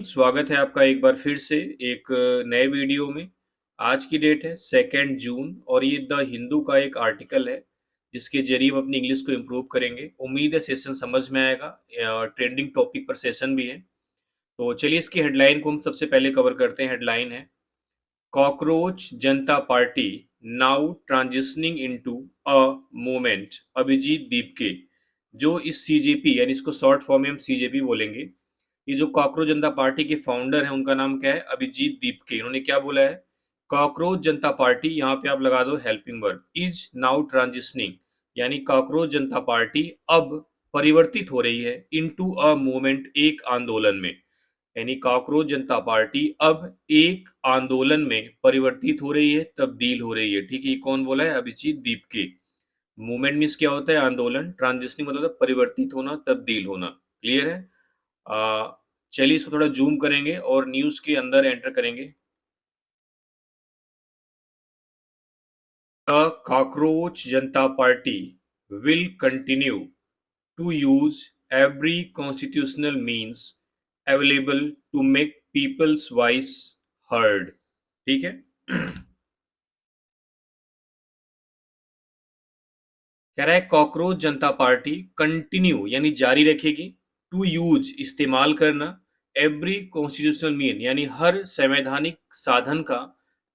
स्वागत है आपका एक बार फिर से एक नए वीडियो में। आज की डेट है 2 जून और ये द हिंदू का एक आर्टिकल है जिसके जरिए हम अपनी इंग्लिश को इम्प्रूव करेंगे। उम्मीद है सेशन समझ में आएगा। ट्रेंडिंग टॉपिक पर सेशन भी है। तो चलिए इसकी हेडलाइन को हम सबसे पहले कवर करते हैं। हेडलाइन है cockroach Janata party now transitioning into a movement. Abhijeet Dipke जो इस सीजेपी यानी इसको शॉर्ट फॉर्म में हम सीजेपी बोलेंगे। ये जो कॉकरोच जनता पार्टी के फाउंडर हैं उनका नाम क्या है? अभिजीत दीपके। इन्होंने क्या बोला है? कॉकरोच जनता पार्टी, यहाँ पे आप लगा दो helping verb, is now transitioning यानी कॉकरोच जनता पार्टी अब परिवर्तित हो रही है इनटू अ मूवमेंट, एक आंदोलन में। यानी कॉकरोच जनता पार्टी अब एक आंदोलन में परिवर्तित हो रही है, तब्दील हो रही है। ठीक है, ये कौन बोला है? अभिजीत दीपके। मूवमेंट मीन्स क्या होता है? आंदोलन। ट्रांजिशनिंग मतलब परिवर्तित होना, तब्दील होना। क्लियर है? चलिए इसको थोड़ा जूम करेंगे और न्यूज के अंदर एंटर करेंगे। The Cockroach Janata Party will continue to use every constitutional means available to make people's voice heard। ठीक है। कह रहा है कॉकरोच जनता पार्टी कंटिन्यू यानी जारी रखेगी, टू यूज इस्तेमाल करना, एवरी कॉन्स्टिट्यूशनल मीन यानी हर संवैधानिक साधन का,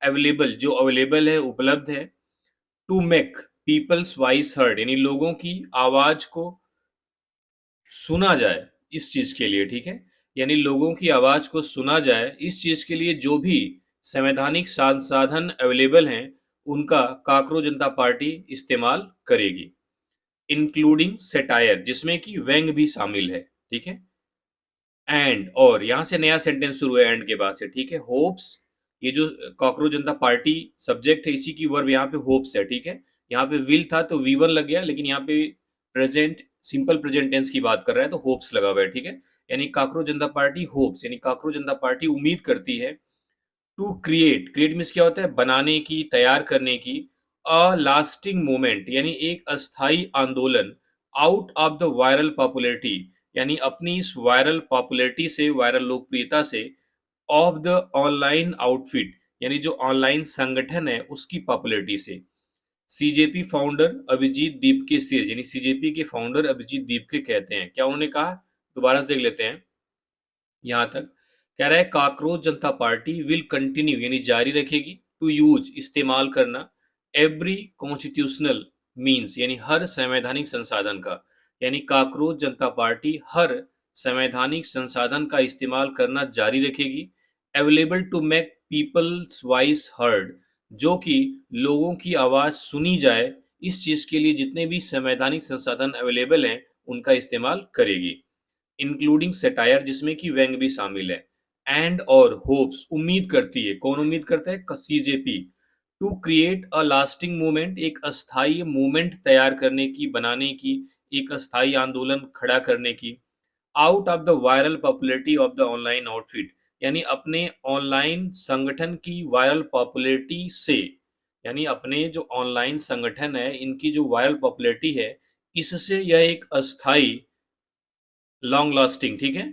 अवेलेबल जो अवेलेबल है, उपलब्ध है, to make people's voice heard यानी लोगों की आवाज को सुना जाए इस चीज के लिए। ठीक है, यानी लोगों की आवाज को सुना जाए इस चीज के लिए जो भी संवैधानिक साधन अवेलेबल हैं उनका कॉकरोच जनता पार्टी इस्तेमाल करेगी, इंक्लूडिंग सेटायर जिसमें कि व्यंग भी शामिल है। ठीक है, एंड और यहां से नया सेंटेंस शुरू है एंड के बाद से। ठीक है, होप्स, ये जो कॉकरोच जनता पार्टी सब्जेक्ट है इसी की वर्ब यहाँ पे होप्स है। ठीक है, यहाँ पे विल था तो वी वन लग गया, लेकिन यहाँ पे प्रेजेंट सिंपल प्रेजेंट टेंस की बात कर रहा है तो होप्स लगा हुआ है। ठीक है, यानी कॉकरोच जनता पार्टी होप्स यानी कॉकरोच जनता पार्टी उम्मीद करती है, टू क्रिएट, क्रिएट मीन्स क्या होता है? बनाने की, तैयार करने की, अ लास्टिंग मूवमेंट यानी एक अस्थाई आंदोलन, out of the viral popularity यानी अपनी इस वायरल पॉपुलैरिटी से, वायरल लोकप्रियता से, ऑफ द ऑनलाइन आउटफिट यानी जो ऑनलाइन संगठन है उसकी पॉपुलैरिटी से। सीजेपी फाउंडर अभिजीत दीपके से यानी सीजेपी के फाउंडर अभिजीत दीपके कहते हैं, क्या उन्होंने कहा? दोबारा से देख लेते हैं। यहाँ तक कह रहा है cockroach Janata party will continue यानी जारी रखेगी, टू यूज इस्तेमाल करना, एवरी कॉन्स्टिट्यूशनल मीन्स यानी हर संवैधानिक संसाधन का, यानी कॉकरोच जनता पार्टी हर संवैधानिक संसाधन का इस्तेमाल करना जारी रखेगी, available to make people's voice heard जो कि लोगों की आवाज सुनी जाए इस चीज के लिए जितने भी संवैधानिक संसाधन अवेलेबल हैं उनका इस्तेमाल करेगी, इंक्लूडिंग सेटायर जिसमें कि व्यंग भी शामिल है, एंड और होप्स उम्मीद करती है। कौन उम्मीद करता है? CJP. To create a lasting movement एक अस्थाई मूवमेंट तैयार करने की, बनाने की, एक अस्थाई आंदोलन खड़ा करने की, out of the viral popularity of the online outfit यानी अपने ऑनलाइन संगठन की वायरल पॉपुलैरिटी से, यानी अपने जो ऑनलाइन संगठन है इनकी जो वायरल पॉपुलैरिटी है इससे यह एक अस्थाई, लॉन्ग लास्टिंग, ठीक है,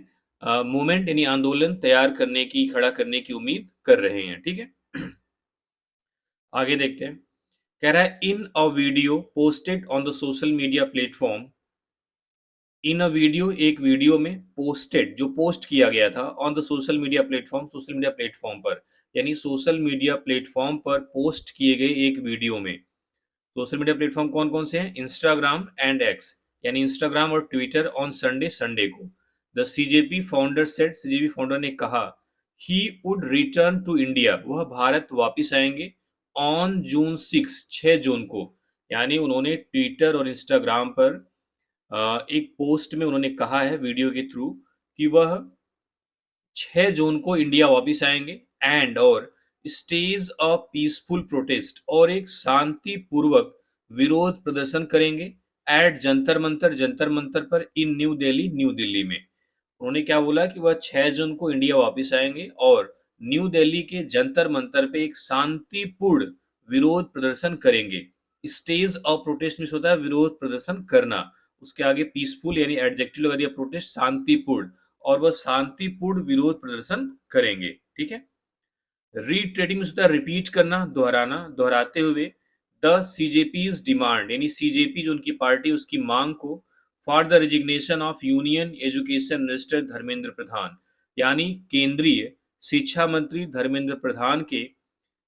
मूवमेंट यानी आंदोलन तैयार करने की, खड़ा करने की उम्मीद कर रहे हैं। ठीक है, आगे देखते हैं। कह रहा है in a video posted on the social media platform, in a video एक वीडियो में, पोस्टेड जो पोस्ट किया गया था, on the social media platform social media platform पर, यानी सोशल मीडिया प्लेटफॉर्म पर पोस्ट किए गए एक वीडियो में। सोशल मीडिया प्लेटफॉर्म कौन कौन से हैं? इंस्टाग्राम एंड एक्स यानी इंस्टाग्राम और ट्विटर, ऑन संडे संडे को। The CJP founder said CJP founder ने कहा he would return to India वह भारत वापिस आएंगे, ऑन जून 6 जून को। यानी उन्होंने ट्विटर और इंस्टाग्राम पर एक पोस्ट में उन्होंने कहा है वीडियो के थ्रू कि वह 6 जून को इंडिया वापिस आएंगे, एंड और स्टेज अ पीसफुल प्रोटेस्ट और एक शांतिपूर्वक विरोध प्रदर्शन करेंगे, एट जंतर मंतर पर, इन न्यू दिल्ली, न्यू दिल्ली में। उन्होंने क्या बोला कि वह 6 जून को इंडिया वापिस आएंगे और न्यू दिल्ली के जंतर मंतर पे एक शांतिपूर्ण विरोध प्रदर्शन करेंगे। स्टेज ऑफ प्रोटेस्ट में होता है विरोध प्रदर्शन करना, उसके आगे पीसफुल यानी एडजेक्टिव लगा दिया, प्रोटेस्ट शांतिपूर्ण, और वह शांतिपूर्ण विरोध प्रदर्शन करेंगे। ठीक है। रीट्रेडिंग में होता है रिपीट करना, दोहराना, दोहराते हुए द सीजेपीज डिमांड यानी सीजेपी जो उनकी पार्टी उसकी मांग को for the resignation of union education minister Dharmendra Pradhan यानी केंद्रीय शिक्षा मंत्री धर्मेंद्र प्रधान के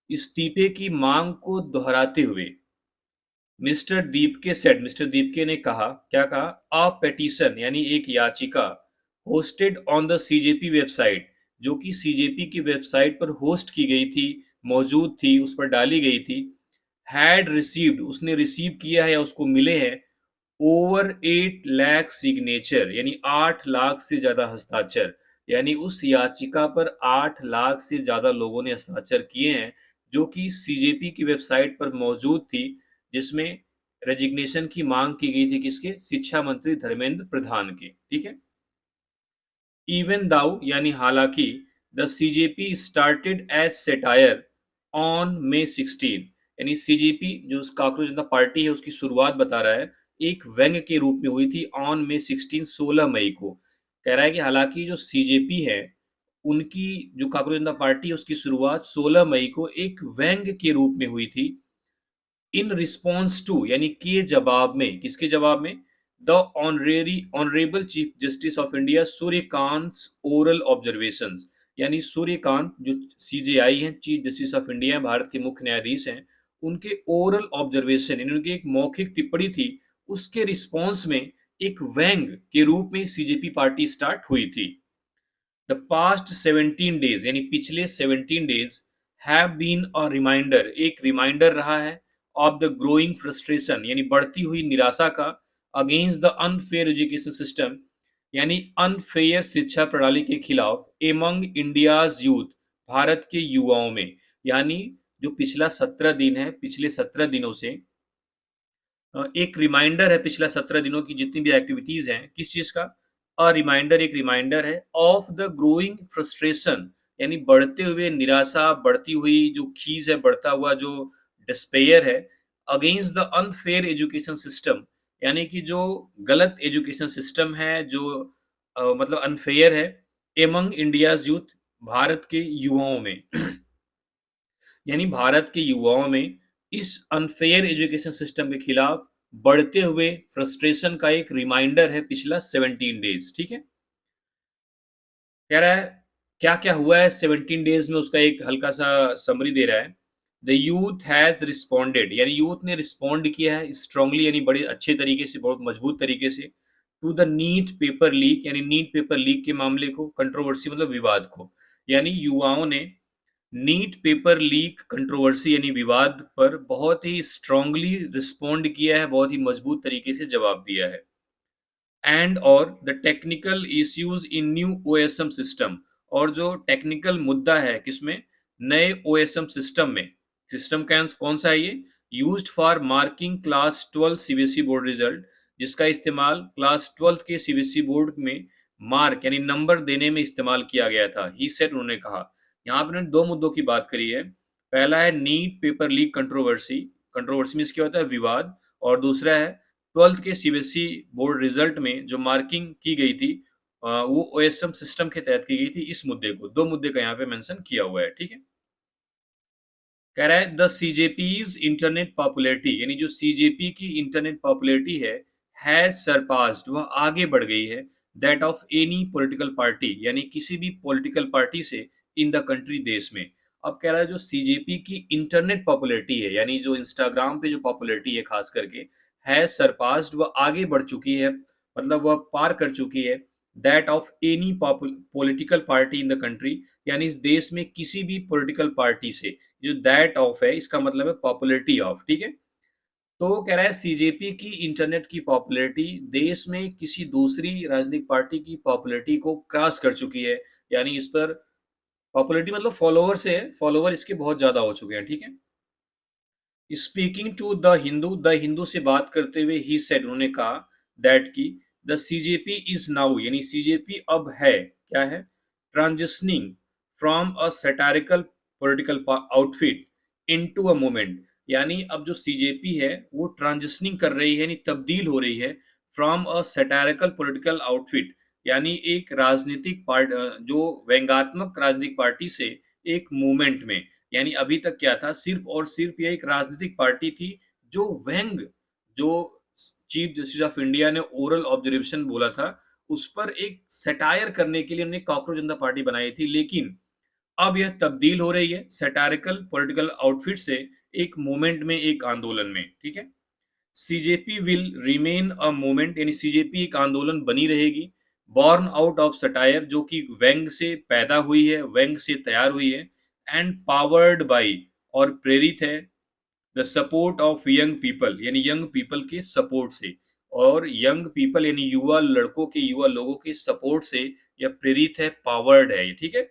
इस्तीफे की मांग को दोहराते हुए मिस्टर दीपके ने कहा, क्या कहा, अ पेटिशन यानी एक याचिका hosted on the CJP website जो कि सीजेपी की वेबसाइट पर होस्ट की गई थी, मौजूद थी, उस पर डाली गई थी, हैड रिसीव्ड उसने रिसीव किया है या उसको मिले हैं ओवर 8 लाख सिग्नेचर यानी 8 लाख से ज्यादा हस्ताक्षर। यानी उस याचिका पर 8 लाख से ज्यादा लोगों ने हस्ताक्षर किए हैं जो कि सीजेपी की वेबसाइट पर मौजूद थी, जिसमें रेजिग्नेशन की मांग की गई थी किसके, शिक्षा मंत्री धर्मेंद्र प्रधान के। ठीक है। इवन दाउ यानी हालांकि the CJP started as satire on May 16 यानी सीजेपी जो कॉकरोच जनता पार्टी है उसकी शुरुआत बता रहा है एक व्यंग के रूप में हुई थी ऑन May 16 16 मई को। कह रहा है कि हालांकि जो सीजेपी है उनकी जो कॉकरोच जनता पार्टी है उसकी शुरुआत 16 मई को एक व्यंग के रूप में हुई थी इन रिस्पॉन्स टू यानी के जवाब में, किसके जवाब में, the honourable chief justice of India Suryakant oral observations यानी सूर्यकांत जो सीजेआई हैं, chief justice of India Bharat के मुख्य न्यायाधीश हैं, उनके ओरल ऑब्जर्वेशन यानी उनकी एक मौखिक टिप्पणी थी, उसके रिस्पॉन्स में एक व्यंग के रूप में सीजेपी पार्टी स्टार्ट हुई थी। द पास्ट 17 डेज यानी पिछले 17 days have been a reminder एक रिमाइंडर रहा है ऑफ द ग्रोइंग फ्रस्ट्रेशन यानी बढ़ती हुई निराशा का against the unfair education system यानी अनफेयर शिक्षा प्रणाली के खिलाफ एमंग इंडियाज यूथ भारत के युवाओं में। यानी जो पिछला 17 दिन है, पिछले 17 दिनों से एक रिमाइंडर है पिछला 17 दिनों की जितनी भी एक्टिविटीज हैं, किस चीज का, अ रिमाइंडर एक रिमाइंडर है ऑफ द ग्रोइंग फ्रस्ट्रेशन यानी बढ़ते हुए निराशा, बढ़ती हुई जो खीज है, बढ़ता हुआ जो डिस्पेयर है against the unfair education system यानी कि जो गलत एजुकेशन सिस्टम है, जो मतलब अनफेयर है एमंग इंडियाज यूथ भारत के युवाओं में यानी भारत के युवाओं में इस अनफेयर एजुकेशन सिस्टम के खिलाफ बढ़ते हुए फ्रस्ट्रेशन का एक रिमाइंडर है पिछला 17 डेज। ठीक है। कह रहा है क्या क्या हुआ है 17 डेज में, उसका एक हल्का सा समरी दे रहा है। द यूथ हैज रिस्पॉन्डेड यानी यूथ ने रिस्पॉन्ड किया है स्ट्रांगली यानी बड़े अच्छे तरीके से, बहुत मजबूत तरीके से, to the NEET paper leak यानी नीट पेपर लीक के मामले को, कंट्रोवर्सी मतलब विवाद को, यानी युवाओं ने नीट पेपर लीक कंट्रोवर्सी यानी विवाद पर बहुत ही स्ट्रांगली रिस्पॉन्ड किया है, बहुत ही मजबूत तरीके से जवाब दिया है। एंड और the technical issues in new OSM system और जो टेक्निकल मुद्दा है किसमें, नए ओएसएम सिस्टम में, सिस्टम कौन सा है ये, used for marking class 12 CBSE board result जिसका इस्तेमाल क्लास 12 के सीबीएसई बोर्ड में मार्क यानी नंबर देने में इस्तेमाल किया गया था। ही सेड उन्होंने कहा। यहाँ पर उन्होंने दो मुद्दों की बात करी है। पहला है NEET paper leak controversy, controversy में क्या होता है, विवाद, और दूसरा है 12th के सीबीएसई बोर्ड रिजल्ट में जो मार्किंग की गई थी वो ओएसएम सिस्टम के तहत की गई थी। इस मुद्दे को, दो मुद्दे का यहाँ पे मेंशन किया हुआ है। ठीक है। कह रहा है द सीजेपीज इंटरनेट पॉपुलैरिटी यानी जो सीजेपी की इंटरनेट पॉपुलैरिटी है सरपास्ड वह आगे बढ़ गई है that of any political party यानी किसी भी पॉलिटिकल पार्टी से इन द कंट्री देश में। अब कह रहा है जो सीजेपी की इंटरनेट पॉपुलैरिटी है यानी जो इंस्टाग्राम पे जो पॉपुलैरिटी है खास करके, है सरपास्ड वह आगे बढ़ चुकी है, मतलब वह पार कर चुकी है that of any political party in the country यानी इस देश में किसी भी पॉलिटिकल पार्टी से। जो दैट ऑफ है इसका मतलब है पॉपुलैरिटी ऑफ। ठीक है। तो कह रहा है सीजेपी की इंटरनेट की पॉपुलैरिटी देश में किसी दूसरी राजनीतिक पार्टी की पॉपुलैरिटी को क्रॉस कर चुकी है, यानी इस पर पॉपुलैरिटी मतलब फॉलोअर से है, फॉलोअर इसके बहुत ज्यादा हो चुके हैं। ठीक है। स्पीकिंग टू द हिंदू से बात करते हुए ही सेड उन्होंने कहा दैट की द सीजेपी इज नाउ यानी सीजेपी अब है, क्या है, transitioning from a satirical political outfit into a movement यानी अब जो सीजेपी है वो ट्रांजिशनिंग कर रही है यानी तब्दील हो रही है from a satirical political outfit यानी एक जो व्यंग्यात्मक राजनीतिक पार्टी से एक मूवमेंट में, यानी अभी तक क्या था, सिर्फ और सिर्फ ये एक राजनीतिक पार्टी थी जो जो चीफ जस्टिस ऑफ इंडिया ने ओरल ऑब्जर्वेशन बोला था, उस पर एक सटायर करने के लिए उन्होंने कॉकरोच जनता पार्टी बनाई थी। लेकिन अब यह तब्दील हो रही है सैटारिकल पॉलिटिकल आउटफिट से एक मूवमेंट में, एक आंदोलन में, ठीक है। CJP will remain a movement, यानी सीजेपी एक आंदोलन बनी रहेगी, बॉर्न आउट ऑफ सटायर, जो कि व्यंग से पैदा हुई है, व्यंग से तैयार हुई है, एंड पावर्ड बाई, और प्रेरित है, the support of young people, यानी यंग पीपल के सपोर्ट से, और यंग पीपल यानी युवा लड़कों के, युवा लोगों के सपोर्ट से यह प्रेरित है, पावर्ड है ये, ठीक है।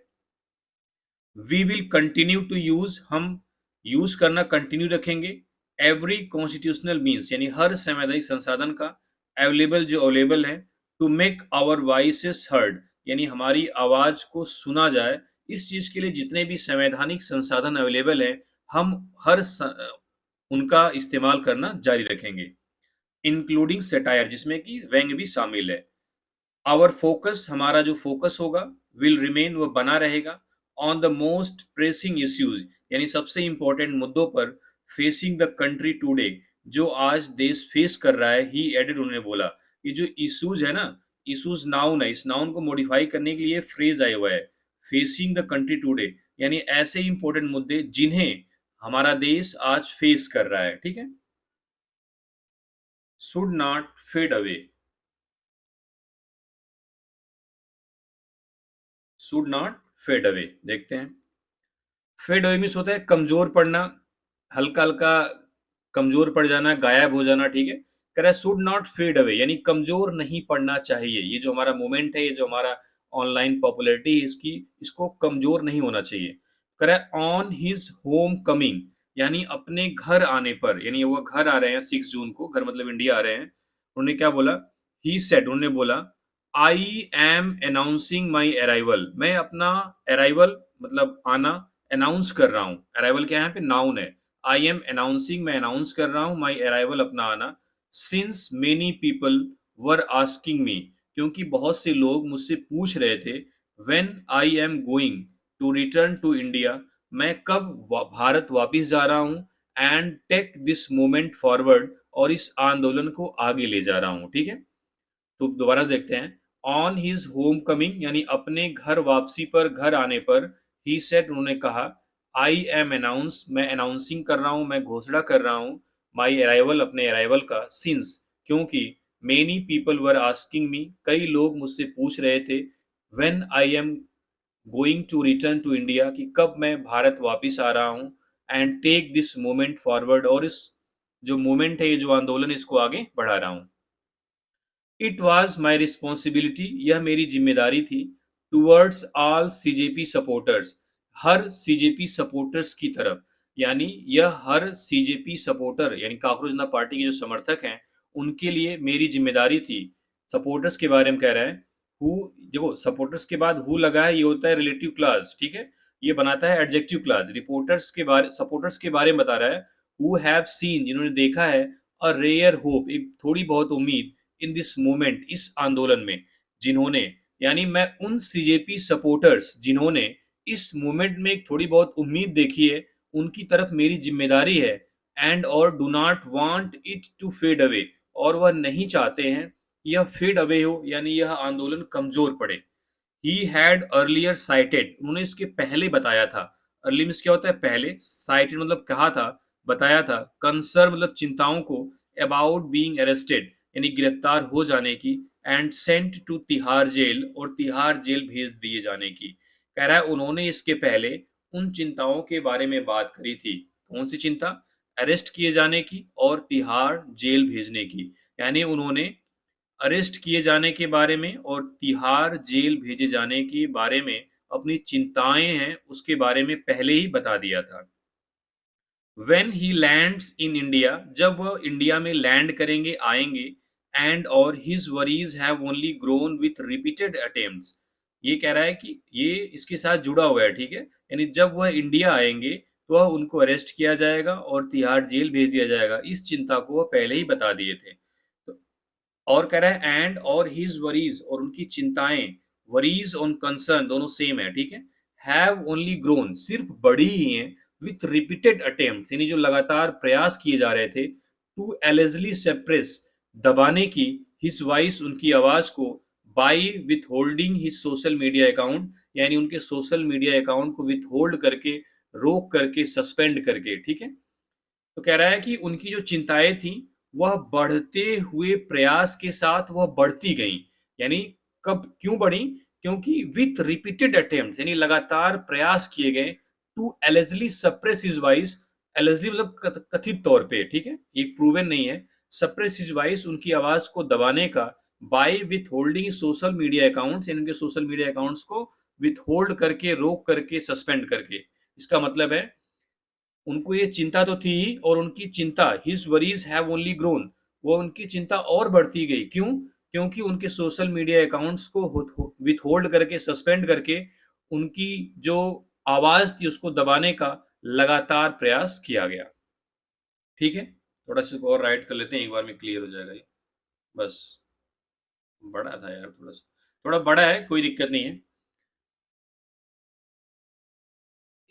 We will continue to use, हम यूज करना कंटिन्यू रखेंगे, एवरी कॉन्स्टिट्यूशनल मीन्स, यानी हर संवैधानिक संसाधन का, अवेलेबल जो अवेलेबल है, to make our voices heard, यानी हमारी आवाज को सुना जाए, इस चीज के लिए जितने भी संवैधानिक संसाधन अवेलेबल है, हम उनका इस्तेमाल करना जारी रखेंगे, इंक्लूडिंग सेटायर, जिसमें कि व्यंग भी शामिल है। आवर फोकस, हमारा जो फोकस होगा, विल रिमेन, वो बना रहेगा, on the most pressing issues, यानी सबसे इंपॉर्टेंट मुद्दों पर, फेसिंग द कंट्री टुडे, जो आज देश फेस कर रहा है, ही एडेड, उन्होंने बोला। ये जो इश्यूज है ना, इश्यूज नाउन है, इस नाउन को मॉडिफाई करने के लिए फ्रेज आया हुआ है, फेसिंग द कंट्री टुडे, यानी ऐसे इंपॉर्टेंट मुद्दे जिन्हें हमारा देश आज फेस कर रहा है, ठीक है। Should not fade away, should not fade away, देखते हैं। फेड अवे मीन्स होता है कमजोर पड़ना, हल्का-हल्का कमजोर पड़ जाना, गायब हो जाना, ठीक है? कह रहा है शुड नॉट फेड अवे, यानी कमजोर नहीं पड़ना चाहिए। ये जो हमारा मूवमेंट है, ये जो हमारा ऑनलाइन पॉपुलैरिटी है इसकी, इसको कमजोर नहीं होना चाहिए। कह रहा है ऑन हिज होम कमिंग, यानी अपने घर आने पर, यानी वो घर आ रहे हैं 6 जून को, घर मतलब इंडिया आ रहे हैं। उन्होंने क्या बोला? ही सेड, उन्होंने बोला, आई एम अनाउंसिंग माई अराइवल, मैं अपना अराइवल मतलब आना अनाउंस कर रहा हूँ। अराइवल क्या है, यहाँ पे नाउन है। आई एम अनाउंसिंग, मैं अनाउंस कर रहा हूँ, माई अराइवल, अपना आना, since many people were asking me, क्योंकि बहुत से लोग मुझसे पूछ रहे थे, when I am going to return to India, मैं कब भारत वापिस जा रहा हूँ, and take this movement forward, और इस आंदोलन को आगे ले जा रहा हूँ, ठीक है। तो दोबारा से देखते हैं। ऑन हिज होम कमिंग, यानी अपने घर वापसी पर, घर आने पर, ही सेड, उन्होंने कहा, आई एम अनाउंस, मैं अनाउंसिंग कर रहा हूँ, मैं घोषणा कर रहा हूँ, माई अराइवल, अपने अराइवल का, सिंस, क्योंकि, many people were asking me, कई लोग मुझसे पूछ रहे थे, when I am going to return to India, कि कब मैं भारत वापिस आ रहा हूँ, and take this movement forward, और इस जो मूवमेंट है, ये जो आंदोलन, इसको आगे बढ़ा रहा हूँ। इट वॉज माई रिस्पॉन्सिबिलिटी, यह मेरी जिम्मेदारी थी, टूवर्ड्स ऑल सीजेपी सपोर्टर्स, हर सीजेपी सपोर्टर्स की तरफ, यानी यह हर सीजेपी सपोर्टर, यानी कॉकरोच जनता पार्टी के जो समर्थक हैं, उनके लिए मेरी जिम्मेदारी थी। सपोर्टर्स के बारे में कह रहा है, हु, देखो सपोर्टर्स के बाद हु लगा है, ये होता है रिलेटिव क्लास, ठीक है, ये बनाता है एडजेक्टिव क्लास। रिपोर्टर्स के बारे, सपोर्टर्स के बारे में बता रहा है, हु हैव सीन, जिन्होंने देखा है, अ रेयर होप, एक थोड़ी बहुत उम्मीद, इन दिस मूवमेंट, इस आंदोलन में, जिन्होंने, यानी मैं उन सीजेपी सपोर्टर्स जिन्होंने इस मूवमेंट में एक थोड़ी बहुत उम्मीद देखी है, उनकी तरफ मेरी जिम्मेदारी है, एंड और do not want it to fade away, और वह नहीं चाहते हैं कि यह फेड अवे हो, यानी यह आंदोलन कमजोर पड़े। ही हैड अर्लियर साइटेड, उन्होंने इसके पहले बताया था। अर्ली मीन्स क्या होता है, पहले, साइटेड मतलब कहा था, बताया था, कंसर्न मतलब चिंताओं को, अबाउट बीइंग अरेस्टेड, यानी गिरफ्तार हो जाने की, and sent to Tihar jail, और तिहाड़ जेल भेज दिए जाने की। कह रहा है उन्होंने इसके पहले उन चिंताओं के बारे में बात करी थी। कौन सी चिंता? अरेस्ट किए जाने की और तिहाड़ जेल भेजने की, यानी उन्होंने अरेस्ट किए जाने के बारे में और तिहाड़ जेल भेजे जाने के बारे में अपनी चिंताएं हैं, उसके बारे में पहले ही बता दिया था। When he lands in India, जब वह इंडिया में लैंड करेंगे, आएंगे, एंड और his worries have only grown with repeated attempts, ये कह रहा है कि ये इसके साथ जुड़ा हुआ है, ठीक है, यानी जब वह इंडिया आएंगे तो वह उनको अरेस्ट किया जाएगा और तिहाड़ जेल भेज दिया जाएगा, इस चिंता को वह पहले ही बता दिए थे। तो और कह रहा है एंड और हिज वरीज, और उनकी चिंताएं, वरीज ऑन कंसर्न दोनों सेम है, ठीक है, हैव ओनली ग्रोन, सिर्फ बढ़ी ही हैं, विथ रिपीटेड अटेम्प्ट्स, यानी जो लगातार प्रयास किए जा रहे थे, टू एलिजली सेप्रेस, दबाने की, हिज वॉइस, उनकी आवाज को, by with holding his social media account, यानी उनके सोशल मीडिया अकाउंट को विथ होल्ड करके, रोक करके, सस्पेंड करके, ठीक है। तो कह रहा है कि उनकी जो चिंताएं थी वह बढ़ते हुए प्रयास के साथ वह बढ़ती गईं। यानी कब क्यों बढ़ी? क्योंकि विथ रिपीटेड अटेम्प्ट्स, यानी लगातार प्रयास किए गए, to allegedly suppress his voice, allegedly मतलब कथित तौर पे, ठीक है, ये प्रूवन नहीं है, सप्रेस हिज वॉइस, उनकी आवाज को दबाने का, by withholding social media accounts, इनके सोशल मीडिया अकाउंट्स को विथ होल्ड करके, रोक करके, सस्पेंड करके। इसका मतलब है उनको ये चिंता तो थी ही, और उनकी चिंता, his worries have only grown, वो उनकी चिंता और बढ़ती गई। क्यों? क्योंकि उनके सोशल मीडिया अकाउंट्स को विथ होल्ड करके, सस्पेंड करके, उनकी जो आवाज थी उसको दबाने का लगातार प्रयास किया गया। ठीक है, थोड़ा सा और राइट कर लेते हैं, एक बार में क्लियर हो जाएगा ये। बस, बड़ा था यार, थोड़ा बड़ा है, कोई दिक्कत नहीं है।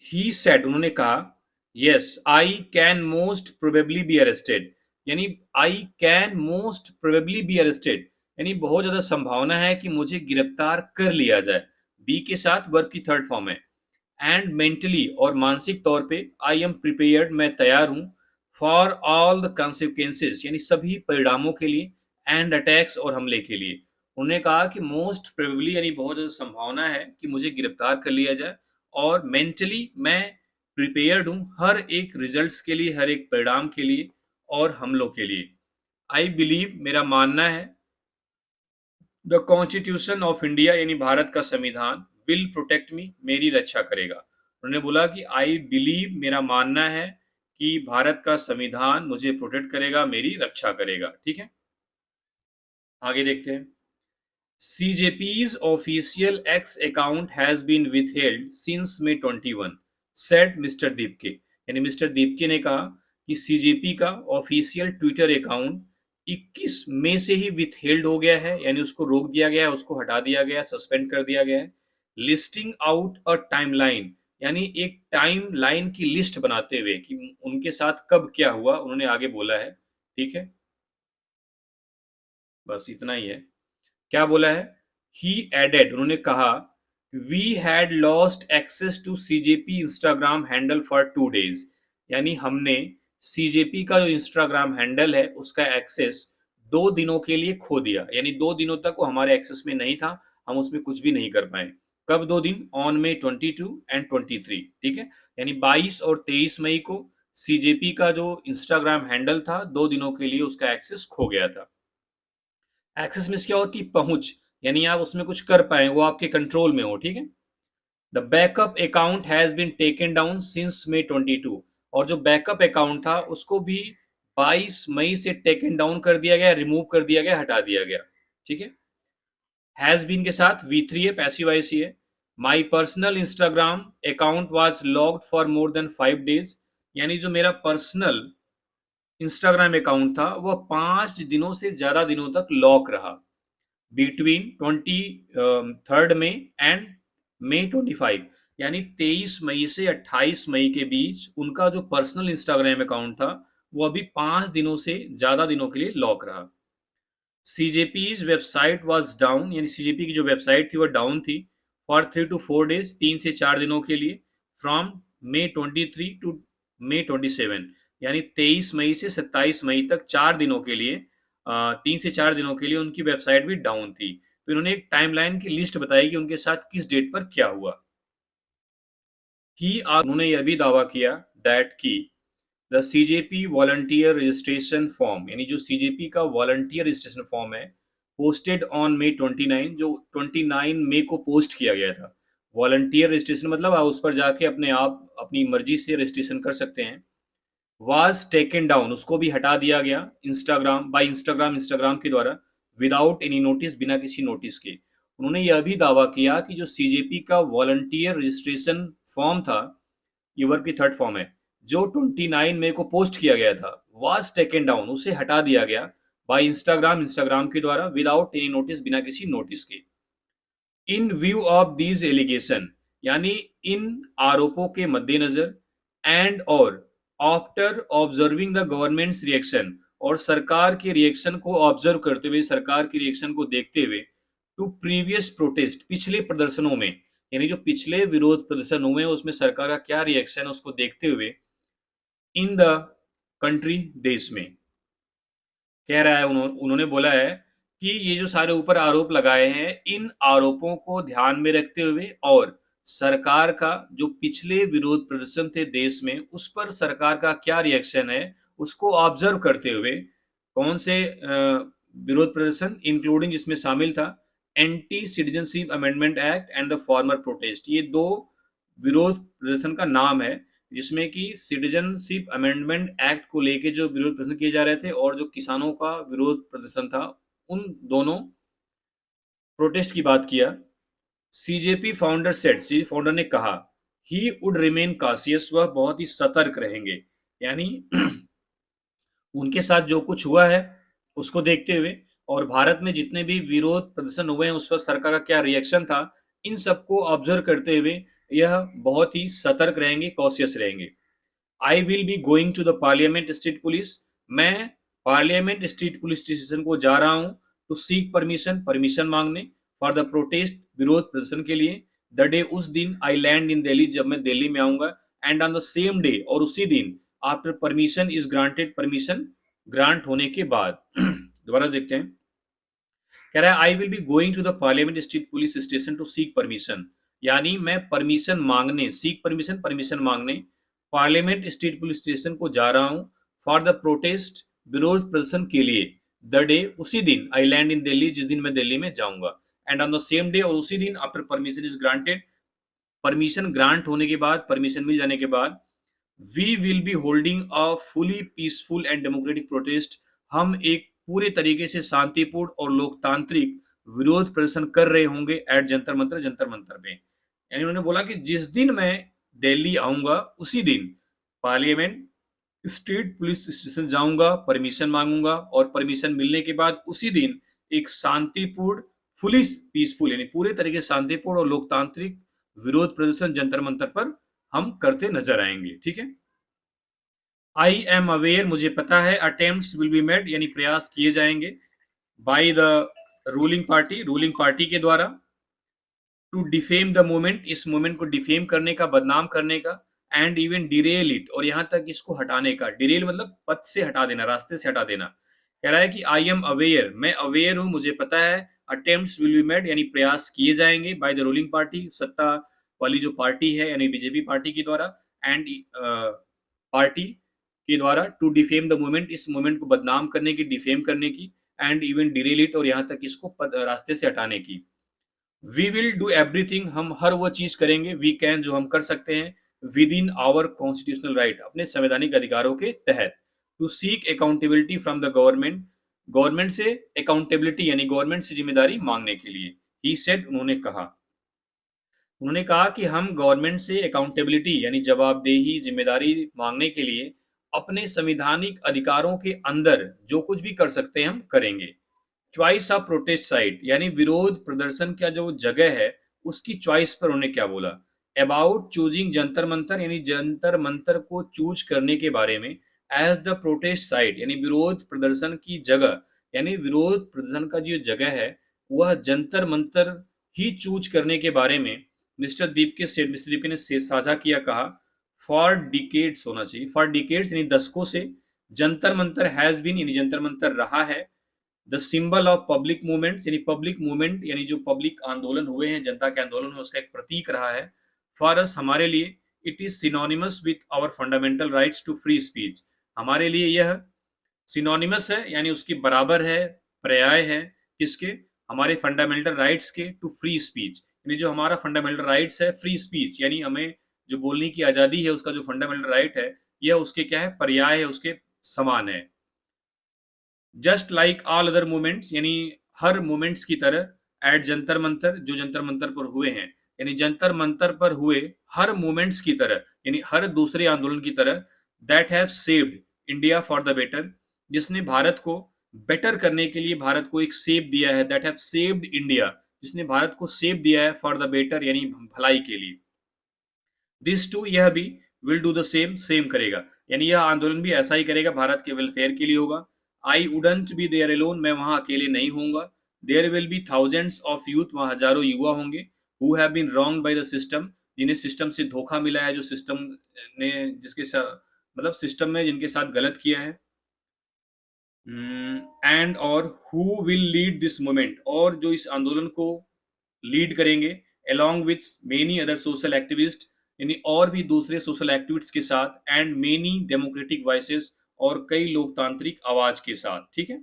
ही सेड, उन्होंने कहा, yes I can most probably be arrested, यानी I can most probably be arrested, यानी बहुत ज्यादा संभावना है कि मुझे गिरफ्तार कर लिया जाए। बी के साथ वर्ब की थर्ड फॉर्म है। एंड मेंटली, और मानसिक तौर पे, आई एम प्रिपेयर्ड, मैं तैयार हूँ, फॉर ऑल द कॉन्सिक्वेंसेस, यानी सभी परिणामों के लिए, एंड अटैक्स, और हमले के लिए। उन्होंने कहा कि मोस्ट प्रोबेबली, यानी बहुत ज़्यादा संभावना है कि मुझे गिरफ्तार कर लिया जाए, और मेंटली मैं प्रिपेयर्ड हूँ हर एक रिजल्ट्स के लिए, हर एक परिणाम के लिए, और हमलों के लिए। आई बिलीव, मेरा मानना है, द कॉन्स्टिट्यूशन ऑफ इंडिया, यानी भारत का संविधान, विल प्रोटेक्ट मी, मेरी रक्षा करेगा। उन्होंने बोला कि आई बिलीव, मेरा मानना है कि भारत का संविधान मुझे प्रोटेक्ट करेगा, मेरी रक्षा करेगा। ठीक है, आगे देखते हैं। CJP's official X account has been withheld since May 21, said Mr. Dipke, यानी मिस्टर दीपके ने कहा कि CJP का ऑफिशियल ट्विटर अकाउंट 21 मई से ही विथहेल्ड हो गया है, यानी उसको रोक दिया गया है, उसको हटा दिया गया है, सस्पेंड कर दिया गया है। लिस्टिंग आउट अ टाइमलाइन, यानी एक टाइम लाइन की लिस्ट बनाते हुए कि उनके साथ कब क्या हुआ, उन्होंने आगे बोला है। ठीक है, बस इतना ही है। क्या बोला है? ही एडेड, उन्होंने कहा, we had lost access to CJP Instagram handle for 2 days, यानी हमने सीजेपी का जो इंस्टाग्राम हैंडल है उसका एक्सेस 2 दिनों के लिए खो दिया, यानी 2 दिनों तक वो हमारे एक्सेस में नहीं था, हम उसमें कुछ भी नहीं कर पाए। कब 2 दिन? ऑन May 22 एंड 23, ठीक है, यानी 22 और 23 मई को सीजेपी का जो इंस्टाग्राम हैंडल था 2 दिनों के लिए उसका एक्सेस खो गया था। एक्सेस मीन्स क्या होती है? पहुंच, यानी आप उसमें कुछ कर पाए, वो आपके कंट्रोल में हो। ठीक है, the backup account has been taken down since May 22, और जो बैकअप अकाउंट था उसको भी 22 मई से टेकन डाउन कर दिया गया, रिमूव कर दिया गया, हटा दिया गया। ठीक है, हैज बीन के साथ V3 है, पैसिव वॉइस ही है। My personal Instagram account was locked for more than 5 days, यानी जो मेरा पर्सनल इंस्टाग्राम अकाउंट था वह 5 दिनों से ज्यादा दिनों तक लॉक रहा, बिटवीन 23 मई एंड May 25, यानी 23 मई से 28 मई के बीच उनका जो पर्सनल इंस्टाग्राम अकाउंट था वो अभी 5 दिनों से ज्यादा दिनों के लिए लॉक रहा। सीजेपीज वेबसाइट वाज डाउन, यानी सीजेपी की जो वेबसाइट थी वो डाउन थी, फॉर 3 to 4 days, 3 से 4 दिनों के लिए, फ्रॉम May 23 टू May 27, यानी 23 मई से 27 मई तक 4 दिनों के लिए, 3 से 4 दिनों के लिए उनकी वेबसाइट भी डाउन थी। तो इन्होंने एक टाइमलाइन की लिस्ट बताई कि उनके साथ किस डेट पर क्या हुआ। उन्होंने यह भी दावा किया दैट की the CJP volunteer registration form, यानी जो सीजेपी का वॉलंटियर रजिस्ट्रेशन फॉर्म है, पोस्टेड ऑन May 29, जो 29 मई को पोस्ट किया गया था। वॉलंटियर रजिस्ट्रेशन मतलब आप उस पर जाके अपने आप अपनी मर्जी से रजिस्ट्रेशन कर सकते हैं। वाज टेकन डाउन, उसको भी हटा दिया गया, इंस्टाग्राम के द्वारा, विदाउट एनी नोटिस, बिना किसी नोटिस के। उन्होंने यह भी दावा किया कि जो सीजेपी का वॉलंटियर रजिस्ट्रेशन फॉर्म था, ये वर्ब की थर्ड फॉर्म है, जो 29 मई को पोस्ट किया गया था, वाज टेकन डाउन, उसे हटा दिया गया, बाय इंस्टाग्राम के द्वारा विदाउट एनी नोटिस, बिना किसी नोटिस के। In view of these allegation यानी इन आरोपों के मद्देनजर एंड और after observing the government's reaction और सरकार के रिएक्शन को ऑब्जर्व करते हुए, सरकार के रिएक्शन को देखते हुए, टू प्रीवियस प्रोटेस्ट पिछले प्रदर्शनों में, यानी जो पिछले विरोध प्रदर्शन हुए हैं उसमें सरकार का क्या रिएक्शन है उसको देखते हुए, इन द कंट्री देश में, कह रहा है उन्होंने बोला है कि ये जो सारे ऊपर आरोप लगाए हैं, इन आरोपों को ध्यान में रखते हुए और सरकार का जो पिछले विरोध प्रदर्शन थे देश में, उस पर सरकार का क्या रिएक्शन है उसको ऑब्जर्व करते हुए, कौन से विरोध प्रदर्शन, इंक्लूडिंग जिसमें शामिल था anti citizenship amendment act and the farmer protest, ये दो विरोध प्रदर्शन का नाम है जिसमें कि सिटीजनशिप अमेंडमेंट एक्ट को लेके जो विरोध प्रदर्शन किए जा रहे थे और जो किसानों का विरोध प्रदर्शन था, उन दोनों प्रोटेस्ट की बात किया। CJP founder said, CJP founder ने कहा, ही वुड रिमेन कॉशियस, वह बहुत ही सतर्क रहेंगे, यानी उनके साथ जो कुछ हुआ है उसको देखते हुए और भारत में जितने भी विरोध प्रदर्शन हुए हैं उस पर सरकार का क्या रिएक्शन था, इन सबको ऑब्जर्व करते हुए यह बहुत ही सतर्क रहेंगे, कॉशियस रहेंगे। I will be going to the parliament street police, मैं पार्लियामेंट स्ट्रीट पुलिस स्टेशन को जा रहा हूं टू सीक परमिशन, परमिशन मांगने, फॉर द प्रोटेस्ट, विरोध प्रदर्शन के लिए, द डे, उस दिन, आई लैंड इन दिल्ली, जब मैं दिल्ली में आऊंगा, and on the same day, और उसी दिन, after permission is granted, permission grant होने के बाद दोबारा देखते हैं, कह रहा है I will be going to the parliament street police station to seek permission, यानी मैं परमिशन मांगने, सीक परमिशन, परमिशन मांगने पार्लियामेंट स्ट्रीट पुलिस स्टेशन को जा रहा हूं फॉर द प्रोटेस्ट, विरोध प्रदर्शन के लिए, द डे, उसी दिन, आई लैंड इन दिल्ली, जिस दिन मैं दिल्ली में जाऊंगा, and on the same day, और उसी दिन, after permission is granted, permission grant होने के बाद, परमिशन मिल जाने के बाद, we will be holding a fully peaceful and democratic protest, हम एक पूरे तरीके से शांतिपूर्ण और लोकतांत्रिक विरोध प्रदर्शन कर रहे होंगे एट जंतर मंतर, जंतर मंतर पे। यानी उन्होंने बोला कि जिस दिन मैं दिल्ली आऊंगा उसी दिन पार्लियामेंट स्ट्रीट पुलिस स्टेशन जाऊंगा, परमिशन मांगूंगा और परमिशन मिलने के बाद उसी दिन एक शांतिपूर्ण, फुली पीसफुल, यानी पूरे तरीके से शांतिपूर्ण और लोकतांत्रिक विरोध प्रदर्शन जंतर मंतर पर हम करते नजर आएंगे। ठीक है, आई एम अवेयर, मुझे पता है, अटेम्प्ट्स विल बी मेड, यानी प्रयास किए जाएंगे, by the ruling party, ruling party के द्वारा, टू डिफेम द मूवमेंट, इस मूवमेंट को डिफेम करने का, बदनाम करने का, एंड इवन डिरेल इट, और यहां तक इसको हटाने का, डिरेल मतलब पथ से हटा देना, रास्ते से हटा देना। कह रहा है कि आई एम अवेयर, मैं अवेयर हूं, मुझे पता है, अटेम्प्ट्स विल बी मेड, यानी प्रयास किए जाएंगे, बाय द रूलिंग पार्टी, सत्ता वाली जो पार्टी है यानी बीजेपी पार्टी के द्वारा, एंड पार्टी के द्वारा, टू डिफेम द मूवमेंट, इस मूवमेंट को बदनाम करने की, डिफेम करने की, एंड इवन डिरेल इट, और यहां तक इसको रास्ते से हटाने की। वी विल डू एवरीथिंग, हम हर वो चीज करेंगे, वी कैन, जो हम कर सकते हैं, within our constitutional right, अपने संवैधानिक अधिकारों के तहत, to seek accountability from the government, government से अकाउंटेबिलिटी यानी गवर्नमेंट से जिम्मेदारी मांगने के लिए। ही सेड, उन्होंने कहा, उन्होंने कहा कि हम गवर्नमेंट से अकाउंटेबिलिटी यानी जवाबदेही, जिम्मेदारी मांगने के लिए अपने संवैधानिक अधिकारों के अंदर जो कुछ भी कर सकते हैं हम करेंगे। चॉइस ऑफ प्रोटेस्ट साइट यानी विरोध प्रदर्शन का जो जगह है उसकी चॉइस पर उन्होंने क्या बोला, अबाउट चूजिंग जंतर मंतर, यानी जंतर मंतर को चूज करने के बारे में, एज द प्रोटेस्ट साइट यानी विरोध प्रदर्शन की जगह, यानी विरोध प्रदर्शन का जो जगह है वह जंतर मंतर ही चूज करने के बारे में मिस्टर दीप ने साझा किया, कहा, फॉर डिकेड्स होना चाहिए, फॉर डिकेड्स यानी दशकों से, जंतर मंतर हैज बीन यानी जंतर मंतर रहा है, the symbol of public movements यानी पब्लिक मूवमेंट यानी जो पब्लिक आंदोलन हुए हैं, जनता के आंदोलन हुए, उसका एक प्रतीक रहा है। फॉर अस, हमारे लिए, it is synonymous with our fundamental rights to free speech, हमारे लिए यह सिनोनिमस है यानी उसके बराबर है, पर्याय है, किसके, हमारे फंडामेंटल राइट्स के, टू फ्री स्पीच, यानी जो हमारा फंडामेंटल राइट्स है, फ्री स्पीच यानी हमें जो बोलने की आजादी है उसका जो फंडामेंटल राइट है, यह उसके क्या है, पर्याय है, उसके समान है। Just like all other movements यानी हर मूवमेंट्स की तरह, एट जंतर मंतर, जो जंतर मंतर पर हुए हैं, यानी जंतर मंतर पर हुए हर मूवमेंट्स की तरह यानी हर दूसरे आंदोलन की तरह, that have saved India for the better, जिसने भारत को बेटर करने के लिए भारत को एक सेव दिया है, दैट हैव सेव्ड इंडिया, जिसने भारत को सेव दिया है फॉर द बेटर यानी भलाई के लिए। दिस टू यह भी will do the same, same करेगा, यानी यह आंदोलन भी ऐसा ही करेगा, भारत के वेलफेयर के लिए होगा। I wouldn't be there alone, मैं वहां अकेले नहीं होऊंगा। There will be thousands of youth, वहां हजारों युवा होंगे, who have been wrong by the system, जिन्हें सिस्टम से धोखा मिला है, जो सिस्टम ने जिसके साथ मतलब सिस्टम में जिनके साथ गलत किया है। एंड और who will lead this movement, और जो इस आंदोलन को लीड करेंगे along with many other social activists, यानी और भी दूसरे सोशल एक्टिविस्ट के साथ, एंड मेनी डेमोक्रेटिक वॉइसेस, और कई लोकतांत्रिक आवाज के साथ, ठीक है।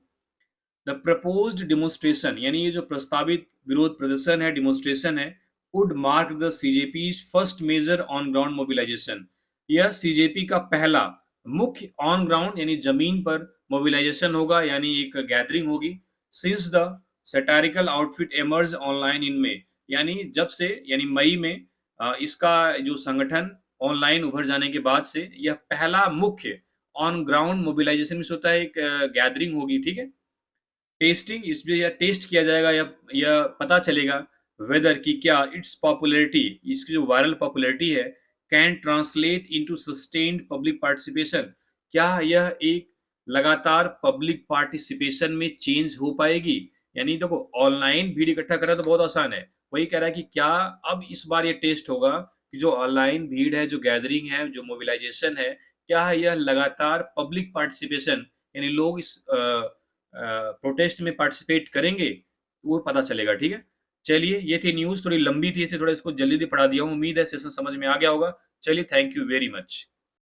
द प्रपोज्ड डेमोन्स्ट्रेशन, यानी ये जो प्रस्तावित विरोध प्रदर्शन है, डेमोन्स्ट्रेशन है, would mark the CJP first major on ground mobilisation, यह सीजेपी का पहला मुख्य ऑन ग्राउंड यानी जमीन पर मोबिलाइजेशन होगा, यानी एक गैदरिंग होगी। Since the satirical outfit emerge online in में, यानी जब से यानी मई में इसका जो संगठन ऑनलाइन उभर जाने के बाद से यह पहला मुख्य ऑन ग्राउंड मोबिलाइजेशन में होता है, एक गैदरिंग होगी, ठीक है। टेस्टिंग, इसमें यह टेस्ट किया जाएगा, या पता चलेगा वेदर की क्या इट्स पॉपुलैरिटी, इसकी जो वायरल पॉपुलैरिटी है, can translate into sustained public participation, क्या यह एक लगातार पब्लिक पार्टिसिपेशन में चेंज हो पाएगी। यानी देखो, ऑनलाइन भीड़ इकट्ठा करना तो बहुत आसान है, वही कह रहा है कि क्या अब इस बार ये टेस्ट होगा कि जो ऑनलाइन भीड़ है, जो गैदरिंग है, जो मोबिलाइजेशन है, क्या है यह लगातार पब्लिक पार्टिसिपेशन, यानी लोग इस प्रोटेस्ट में पार्टिसिपेट करेंगे, वो पता चलेगा, ठीक है। चलिए, ये थी न्यूज़, थोड़ी लंबी थी, इसलिए थोड़ा इसको जल्दी-जल्दी पढ़ा दिया हूँ। उम्मीद है सेशन समझ में आ गया होगा। चलिए, थैंक यू वेरी मच।